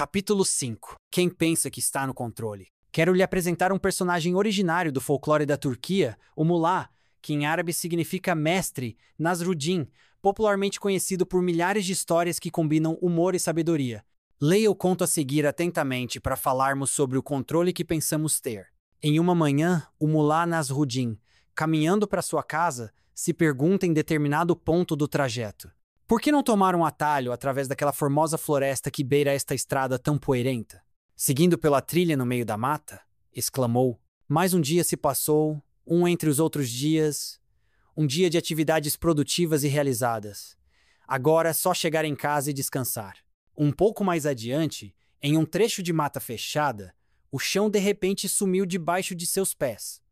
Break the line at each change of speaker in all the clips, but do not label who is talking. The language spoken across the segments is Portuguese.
Capítulo 5. Quem pensa que está no controle? Quero lhe apresentar um personagem originário do folclore da Turquia, o Mullah, que em árabe significa mestre, Nasruddin, popularmente conhecido por milhares de histórias que combinam humor e sabedoria. Leia o conto a seguir atentamente para falarmos sobre o controle que pensamos ter. Em uma manhã, o Mullah Nasruddin, caminhando para sua casa, se pergunta em determinado ponto do trajeto: por que não tomar um atalho através daquela formosa floresta que beira esta estrada tão poeirenta? Seguindo pela trilha no meio da mata, exclamou. Mais um dia se passou, um entre os outros dias, um dia de atividades produtivas e realizadas. Agora é só chegar em casa e descansar. Um pouco mais adiante, em um trecho de mata fechada, o chão de repente sumiu debaixo de seus pés.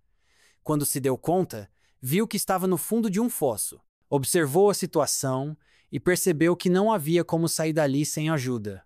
Quando se deu conta, viu que estava no fundo de um fosso. Observou a situação e percebeu que não havia como sair dali sem ajuda.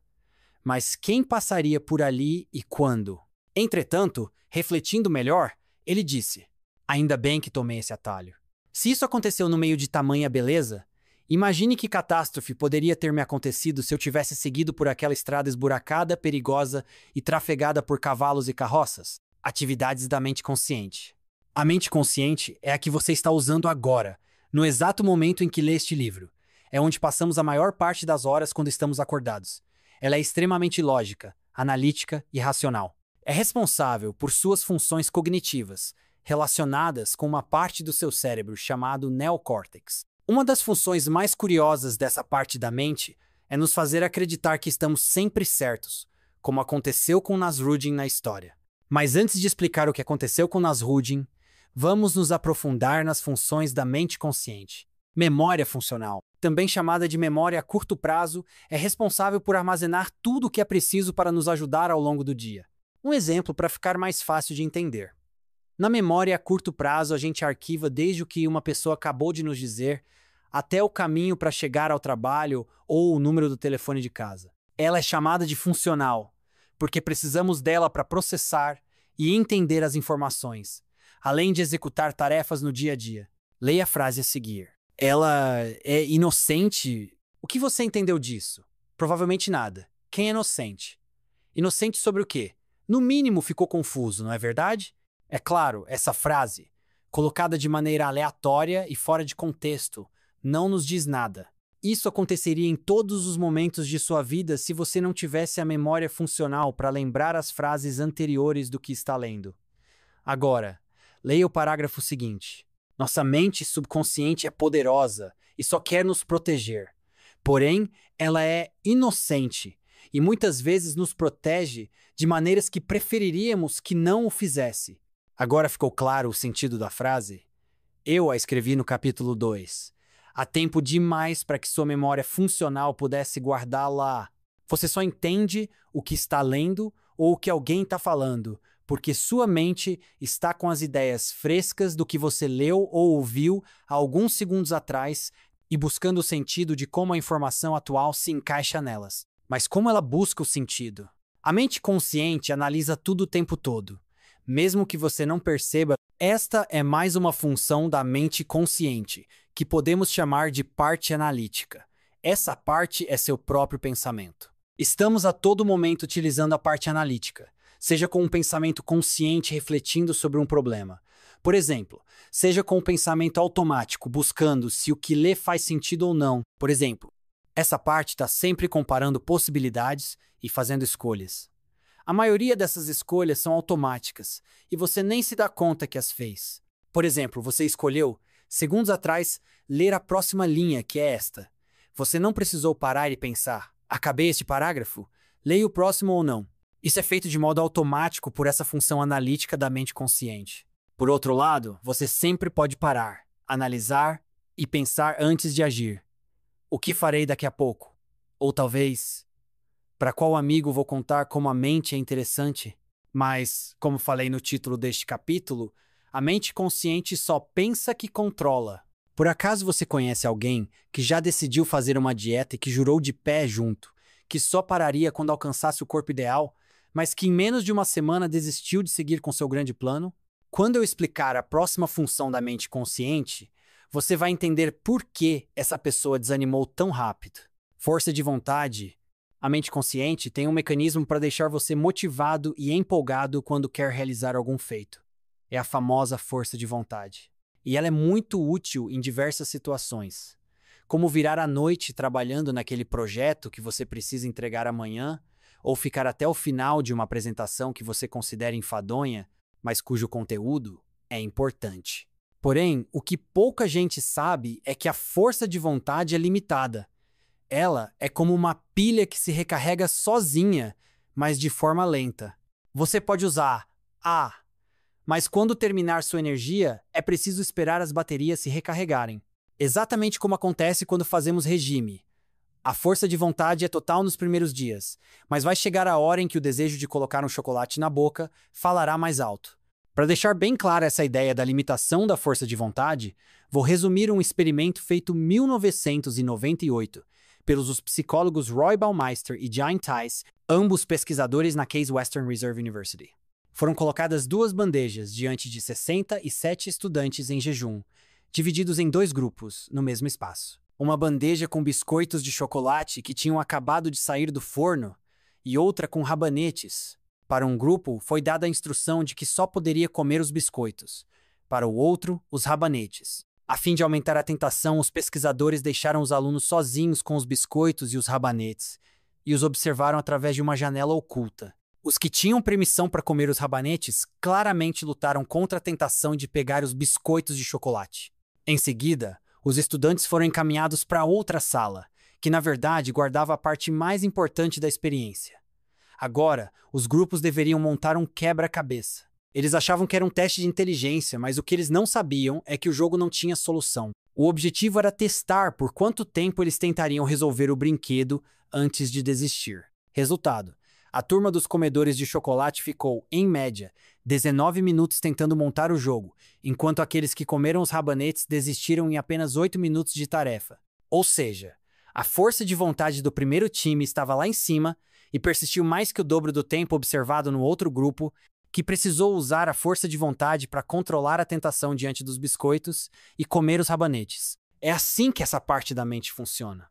Mas quem passaria por ali e quando? Entretanto, refletindo melhor, ele disse: ainda bem que tomei esse atalho. Se isso aconteceu no meio de tamanha beleza, imagine que catástrofe poderia ter me acontecido se eu tivesse seguido por aquela estrada esburacada, perigosa e trafegada por cavalos e carroças. Atividades da mente consciente. A mente consciente é a que você está usando agora, no exato momento em que lê este livro. É onde passamos a maior parte das horas quando estamos acordados. Ela é extremamente lógica, analítica e racional. É responsável por suas funções cognitivas, relacionadas com uma parte do seu cérebro chamado neocórtex. Uma das funções mais curiosas dessa parte da mente é nos fazer acreditar que estamos sempre certos, como aconteceu com Nasruddin na história. Mas antes de explicar o que aconteceu com Nasruddin, vamos nos aprofundar nas funções da mente consciente. Memória funcional, também chamada de memória a curto prazo, é responsável por armazenar tudo o que é preciso para nos ajudar ao longo do dia. Um exemplo para ficar mais fácil de entender. Na memória a curto prazo, a gente arquiva desde o que uma pessoa acabou de nos dizer, até o caminho para chegar ao trabalho ou o número do telefone de casa. Ela é chamada de funcional, porque precisamos dela para processar e entender as informações, além de executar tarefas no dia a dia. Leia a frase a seguir. Ela é inocente? O que você entendeu disso? Provavelmente nada. Quem é inocente? Inocente sobre o quê? No mínimo ficou confuso, não é verdade? É claro, essa frase, colocada de maneira aleatória e fora de contexto, não nos diz nada. Isso aconteceria em todos os momentos de sua vida se você não tivesse a memória funcional para lembrar as frases anteriores do que está lendo. Agora, leia o parágrafo seguinte. Nossa mente subconsciente é poderosa e só quer nos proteger. Porém, ela é inocente e muitas vezes nos protege de maneiras que preferiríamos que não o fizesse. Agora ficou claro o sentido da frase? Eu a escrevi no capítulo 2. Há tempo demais para que sua memória funcional pudesse guardá-la. Você só entende o que está lendo ou o que alguém está falando, porque sua mente está com as ideias frescas do que você leu ou ouviu há alguns segundos atrás e buscando o sentido de como a informação atual se encaixa nelas. Mas como ela busca o sentido? A mente consciente analisa tudo o tempo todo. Mesmo que você não perceba, esta é mais uma função da mente consciente, que podemos chamar de parte analítica. Essa parte é seu próprio pensamento. Estamos a todo momento utilizando a parte analítica, seja com um pensamento consciente refletindo sobre um problema. Por exemplo, seja com um pensamento automático buscando se o que lê faz sentido ou não. Por exemplo, essa parte está sempre comparando possibilidades e fazendo escolhas. A maioria dessas escolhas são automáticas e você nem se dá conta que as fez. Por exemplo, você escolheu, segundos atrás, ler a próxima linha, que é esta. Você não precisou parar e pensar: acabei este parágrafo? Leio o próximo ou não? Isso é feito de modo automático por essa função analítica da mente consciente. Por outro lado, você sempre pode parar, analisar e pensar antes de agir. O que farei daqui a pouco? Ou talvez, para qual amigo vou contar como a mente é interessante? Mas, como falei no título deste capítulo, a mente consciente só pensa que controla. Por acaso você conhece alguém que já decidiu fazer uma dieta e que jurou de pé junto, que só pararia quando alcançasse o corpo ideal, mas que em menos de uma semana desistiu de seguir com seu grande plano? Quando eu explicar a próxima função da mente consciente, você vai entender por que essa pessoa desanimou tão rápido. Força de vontade, A mente consciente tem um mecanismo para deixar você motivado e empolgado quando quer realizar algum feito. É a famosa força de vontade. E ela é muito útil em diversas situações, como virar à noite trabalhando naquele projeto que você precisa entregar amanhã, ou ficar até o final de uma apresentação que você considera enfadonha, mas cujo conteúdo é importante. Porém, o que pouca gente sabe é que a força de vontade é limitada. Ela é como uma pilha que se recarrega sozinha, mas de forma lenta. Você pode usar mas quando terminar sua energia, é preciso esperar as baterias se recarregarem. Exatamente como acontece quando fazemos regime. A força de vontade é total nos primeiros dias, mas vai chegar a hora em que o desejo de colocar um chocolate na boca falará mais alto. Para deixar bem clara essa ideia da limitação da força de vontade, vou resumir um experimento feito em 1998 pelos psicólogos Roy Baumeister e Jane Tice, ambos pesquisadores na Case Western Reserve University. Foram colocadas duas bandejas diante de 67 estudantes em jejum, divididos em dois grupos, no mesmo espaço. Uma bandeja com biscoitos de chocolate que tinham acabado de sair do forno e outra com rabanetes. Para um grupo, foi dada a instrução de que só poderia comer os biscoitos. Para o outro, os rabanetes. A fim de aumentar a tentação, os pesquisadores deixaram os alunos sozinhos com os biscoitos e os rabanetes e os observaram através de uma janela oculta. Os que tinham permissão para comer os rabanetes claramente lutaram contra a tentação de pegar os biscoitos de chocolate. Em seguida, os estudantes foram encaminhados para outra sala, que na verdade guardava a parte mais importante da experiência. Agora, os grupos deveriam montar um quebra-cabeça. Eles achavam que era um teste de inteligência, mas o que eles não sabiam é que o jogo não tinha solução. O objetivo era testar por quanto tempo eles tentariam resolver o brinquedo antes de desistir. Resultado: a turma dos comedores de chocolate ficou, em média, 19 minutos tentando montar o jogo, enquanto aqueles que comeram os rabanetes desistiram em apenas 8 minutos de tarefa. Ou seja, a força de vontade do primeiro time estava lá em cima e persistiu mais que o dobro do tempo observado no outro grupo, que precisou usar a força de vontade para controlar a tentação diante dos biscoitos e comer os rabanetes. É assim que essa parte da mente funciona.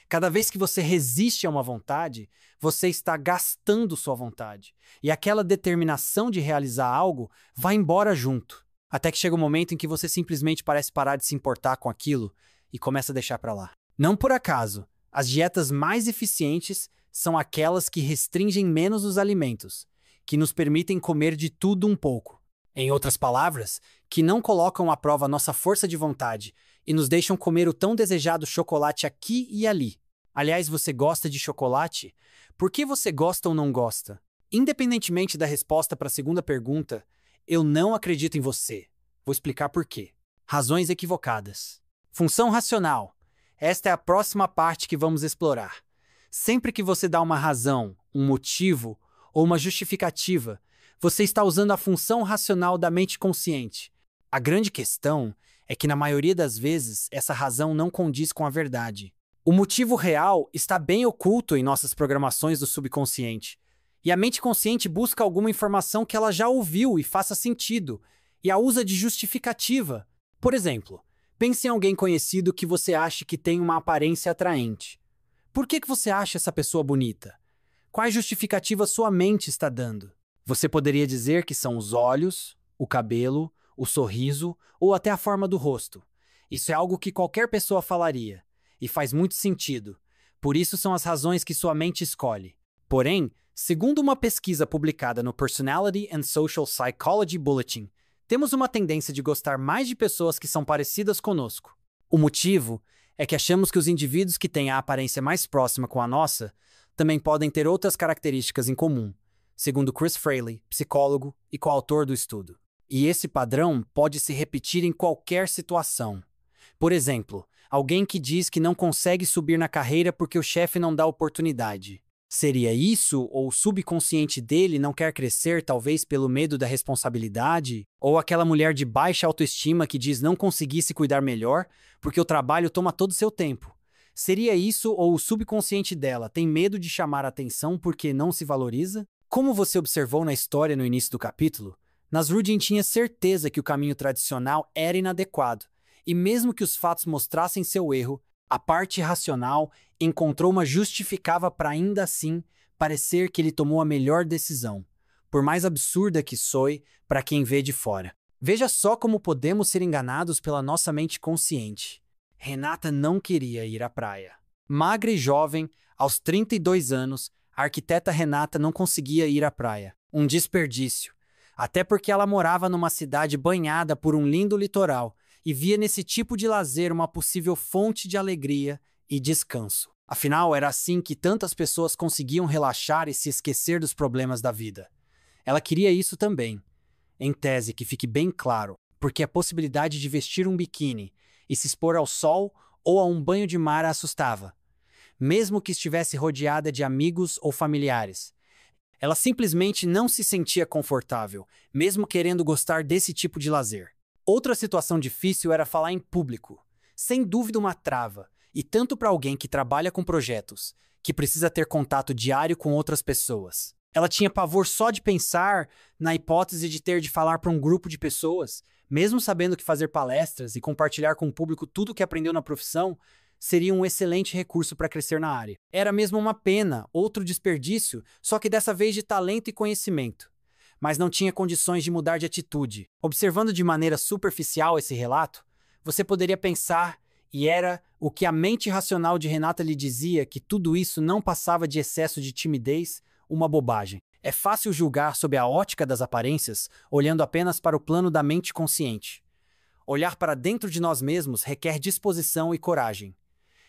Cada vez que você resiste a uma vontade, você está gastando sua vontade. E aquela determinação de realizar algo vai embora junto. Até que chega um momento em que você simplesmente parece parar de se importar com aquilo e começa a deixar para lá. Não por acaso, as dietas mais eficientes são aquelas que restringem menos os alimentos, que nos permitem comer de tudo um pouco. Em outras palavras, que não colocam à prova nossa força de vontade e nos deixam comer o tão desejado chocolate aqui e ali. Aliás, você gosta de chocolate? Por que você gosta ou não gosta? Independentemente da resposta para a segunda pergunta, eu não acredito em você. Vou explicar por quê. Razões equivocadas. Função racional. Esta é a próxima parte que vamos explorar. Sempre que você dá uma razão, um motivo ou uma justificativa, você está usando a função racional da mente consciente. A grande questão é que, na maioria das vezes, essa razão não condiz com a verdade. O motivo real está bem oculto em nossas programações do subconsciente. E a mente consciente busca alguma informação que ela já ouviu e faça sentido, e a usa de justificativa. Por exemplo, pense em alguém conhecido que você acha que tem uma aparência atraente. Por que você acha essa pessoa bonita? Quais justificativas sua mente está dando? Você poderia dizer que são os olhos, o cabelo, o sorriso ou até a forma do rosto. Isso é algo que qualquer pessoa falaria, e faz muito sentido. Por isso são as razões que sua mente escolhe. Porém, segundo uma pesquisa publicada no Personality and Social Psychology Bulletin, temos uma tendência de gostar mais de pessoas que são parecidas conosco. O motivo é que achamos que os indivíduos que têm a aparência mais próxima com a nossa também podem ter outras características em comum, segundo Chris Fraley, psicólogo e coautor do estudo. E esse padrão pode se repetir em qualquer situação. Por exemplo, alguém que diz que não consegue subir na carreira porque o chefe não dá oportunidade. Seria isso, ou o subconsciente dele não quer crescer, talvez pelo medo da responsabilidade? Ou aquela mulher de baixa autoestima que diz não conseguir se cuidar melhor porque o trabalho toma todo o seu tempo? Seria isso, ou o subconsciente dela tem medo de chamar a atenção porque não se valoriza? Como você observou na história no início do capítulo, Nasruddin tinha certeza que o caminho tradicional era inadequado, e mesmo que os fatos mostrassem seu erro, A parte racional encontrou uma justificava para ainda assim parecer que ele tomou a melhor decisão, por mais absurda que soe para quem vê de fora. Veja só como podemos ser enganados pela nossa mente consciente. Renata não queria ir à praia. Magra e jovem, aos 32 anos, a arquiteta Renata não conseguia ir à praia. Um desperdício. Até porque ela morava numa cidade banhada por um lindo litoral e via nesse tipo de lazer uma possível fonte de alegria e descanso. Afinal, era assim que tantas pessoas conseguiam relaxar e se esquecer dos problemas da vida. Ela queria isso também. Em tese, que fique bem claro, porque a possibilidade de vestir um biquíni e se expor ao sol ou a um banho de mar a assustava, mesmo que estivesse rodeada de amigos ou familiares. Ela simplesmente não se sentia confortável, mesmo querendo gostar desse tipo de lazer. Outra situação difícil era falar em público. Sem dúvida uma trava, e tanto para alguém que trabalha com projetos, que precisa ter contato diário com outras pessoas. Ela tinha pavor só de pensar na hipótese de ter de falar para um grupo de pessoas, mesmo sabendo que fazer palestras e compartilhar com o público tudo o que aprendeu na profissão seria um excelente recurso para crescer na área. Era mesmo uma pena, outro desperdício, só que dessa vez de talento e conhecimento. Mas não tinha condições de mudar de atitude. Observando de maneira superficial esse relato, você poderia pensar, e era o que a mente racional de Renata lhe dizia, que tudo isso não passava de excesso de timidez, uma bobagem. É fácil julgar sob a ótica das aparências, olhando apenas para o plano da mente consciente. Olhar para dentro de nós mesmos requer disposição e coragem.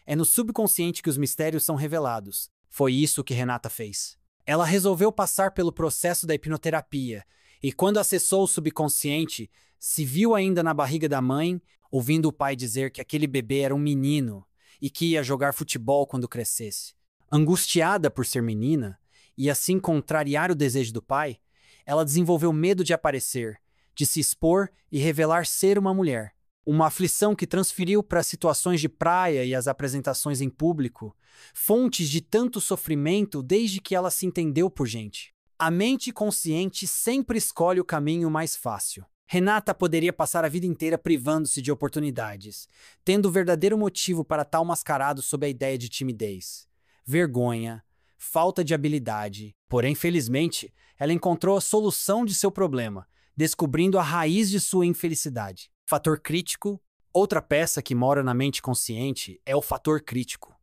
É no subconsciente que os mistérios são revelados. Foi isso que Renata fez. Ela resolveu passar pelo processo da hipnoterapia, e quando acessou o subconsciente, se viu ainda na barriga da mãe, ouvindo o pai dizer que aquele bebê era um menino e que ia jogar futebol quando crescesse. Angustiada por ser menina, e assim contrariar o desejo do pai, ela desenvolveu medo de aparecer, de se expor e revelar ser uma mulher. Uma aflição que transferiu para as situações de praia e as apresentações em público, fontes de tanto sofrimento desde que ela se entendeu por gente. A mente consciente sempre escolhe o caminho mais fácil. Renata poderia passar a vida inteira privando-se de oportunidades, tendo o verdadeiro motivo para tal mascarado sob a ideia de timidez, vergonha, falta de habilidade. Porém, felizmente, ela encontrou a solução de seu problema, descobrindo a raiz de sua infelicidade. Fator crítico. Outra peça que mora na mente consciente é o fator crítico.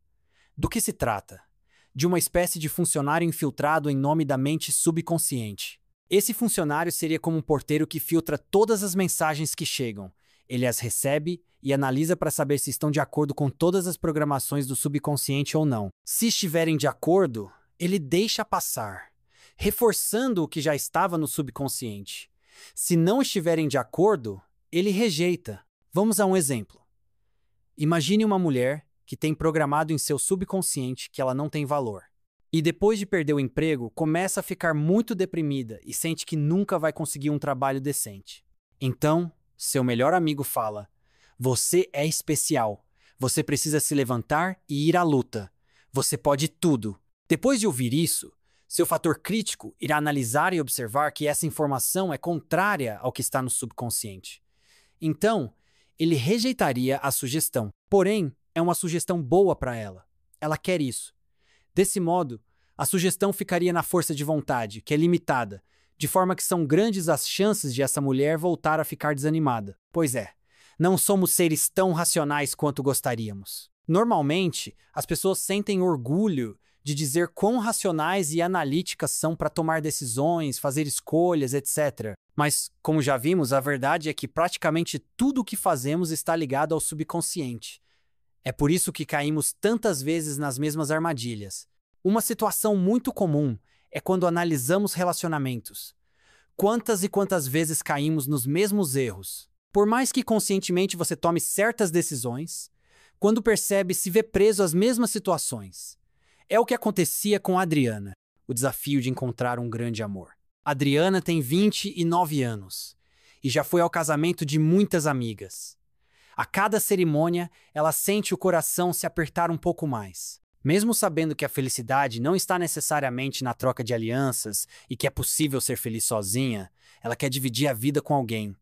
Do que se trata? De uma espécie de funcionário infiltrado em nome da mente subconsciente. Esse funcionário seria como um porteiro que filtra todas as mensagens que chegam. Ele as recebe e analisa para saber se estão de acordo com todas as programações do subconsciente ou não. Se estiverem de acordo, ele deixa passar, reforçando o que já estava no subconsciente. Se não estiverem de acordo, ele rejeita. Vamos a um exemplo. Imagine uma mulher que tem programado em seu subconsciente que ela não tem valor. E depois de perder o emprego, começa a ficar muito deprimida e sente que nunca vai conseguir um trabalho decente. Então, seu melhor amigo fala: "Você é especial. Você precisa se levantar e ir à luta. Você pode tudo." Depois de ouvir isso, seu fator crítico irá analisar e observar que essa informação é contrária ao que está no subconsciente. Então, ele rejeitaria a sugestão. Porém, é uma sugestão boa para ela. Ela quer isso. Desse modo, a sugestão ficaria na força de vontade, que é limitada, de forma que são grandes as chances de essa mulher voltar a ficar desanimada. Pois é, não somos seres tão racionais quanto gostaríamos. Normalmente, as pessoas sentem orgulho de dizer quão racionais e analíticas são para tomar decisões, fazer escolhas, etc. Mas, como já vimos, a verdade é que praticamente tudo o que fazemos está ligado ao subconsciente. É por isso que caímos tantas vezes nas mesmas armadilhas. Uma situação muito comum é quando analisamos relacionamentos. Quantas e quantas vezes caímos nos mesmos erros? Por mais que conscientemente você tome certas decisões, quando percebe, se vê preso às mesmas situações. É o que acontecia com Adriana, o desafio de encontrar um grande amor. Adriana tem 29 anos e já foi ao casamento de muitas amigas. A cada cerimônia, ela sente o coração se apertar um pouco mais. Mesmo sabendo que a felicidade não está necessariamente na troca de alianças e que é possível ser feliz sozinha, ela quer dividir a vida com alguém.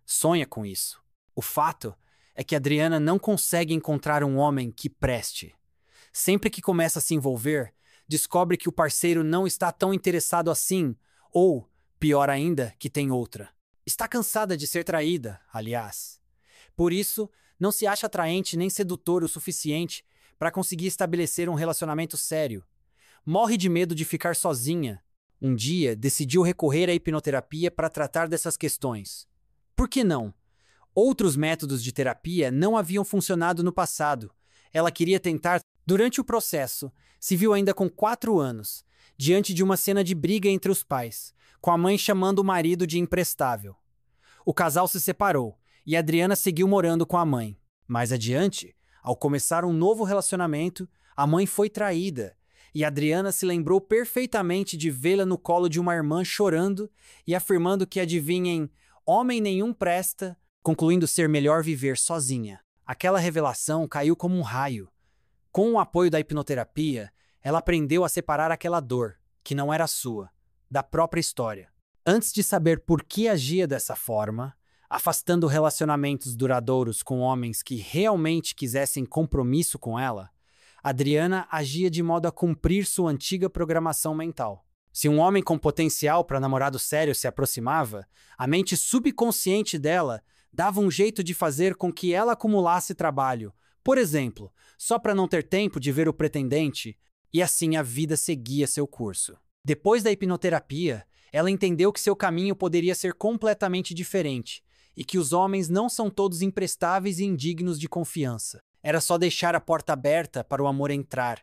Sonha com isso. O fato é que Adriana não consegue encontrar um homem que preste. Sempre que começa a se envolver, descobre que o parceiro não está tão interessado assim, ou, pior ainda, que tem outra. Está cansada de ser traída, aliás. Por isso, não se acha atraente nem sedutor o suficiente para conseguir estabelecer um relacionamento sério. Morre de medo de ficar sozinha. Um dia, decidiu recorrer à hipnoterapia para tratar dessas questões. Por que não? Outros métodos de terapia não haviam funcionado no passado. Ela queria tentar. Durante o processo, se viu ainda com 4 anos, diante de uma cena de briga entre os pais, com a mãe chamando o marido de imprestável. O casal se separou e Adriana seguiu morando com a mãe. Mais adiante, ao começar um novo relacionamento, a mãe foi traída e Adriana se lembrou perfeitamente de vê-la no colo de uma irmã chorando e afirmando que, adivinhem, homem nenhum presta, concluindo ser melhor viver sozinha. Aquela revelação caiu como um raio. Com o apoio da hipnoterapia, ela aprendeu a separar aquela dor, que não era sua, da própria história. Antes de saber por que agia dessa forma, afastando relacionamentos duradouros com homens que realmente quisessem compromisso com ela, Adriana agia de modo a cumprir sua antiga programação mental. Se um homem com potencial para namorado sério se aproximava, a mente subconsciente dela dava um jeito de fazer com que ela acumulasse trabalho, por exemplo, só para não ter tempo de ver o pretendente, e assim a vida seguia seu curso. Depois da hipnoterapia, ela entendeu que seu caminho poderia ser completamente diferente e que os homens não são todos imprestáveis e indignos de confiança. Era só deixar a porta aberta para o amor entrar,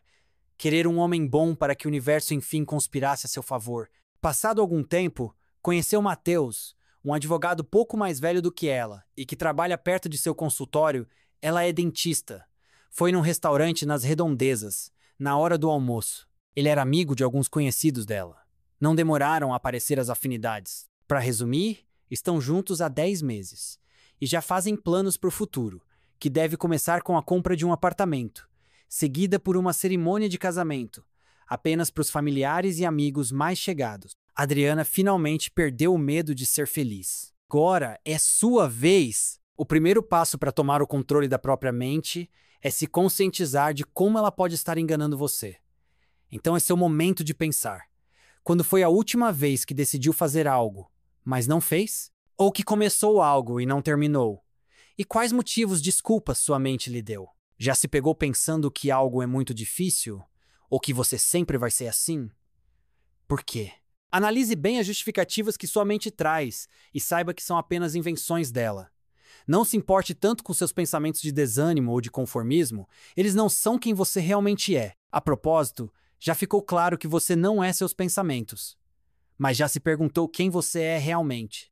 querer um homem bom para que o universo enfim conspirasse a seu favor. Passado algum tempo, conheceu Mateus, um advogado pouco mais velho do que ela e que trabalha perto de seu consultório. Ela é dentista. Foi num restaurante nas Redondezas, na hora do almoço. Ele era amigo de alguns conhecidos dela. Não demoraram a aparecer as afinidades. Para resumir, estão juntos há 10 meses. E já fazem planos para o futuro, que deve começar com a compra de um apartamento, seguida por uma cerimônia de casamento, apenas para os familiares e amigos mais chegados. Adriana finalmente perdeu o medo de ser feliz. Agora é sua vez! O primeiro passo para tomar o controle da própria mente é se conscientizar de como ela pode estar enganando você. Então é seu momento de pensar. Quando foi a última vez que decidiu fazer algo, mas não fez? Ou que começou algo e não terminou? E quais motivos desculpas sua mente lhe deu? Já se pegou pensando que algo é muito difícil? Ou que você sempre vai ser assim? Por quê? Analise bem as justificativas que sua mente traz e saiba que são apenas invenções dela. Não se importe tanto com seus pensamentos de desânimo ou de conformismo, eles não são quem você realmente é. A propósito, já ficou claro que você não é seus pensamentos. Mas já se perguntou quem você é realmente?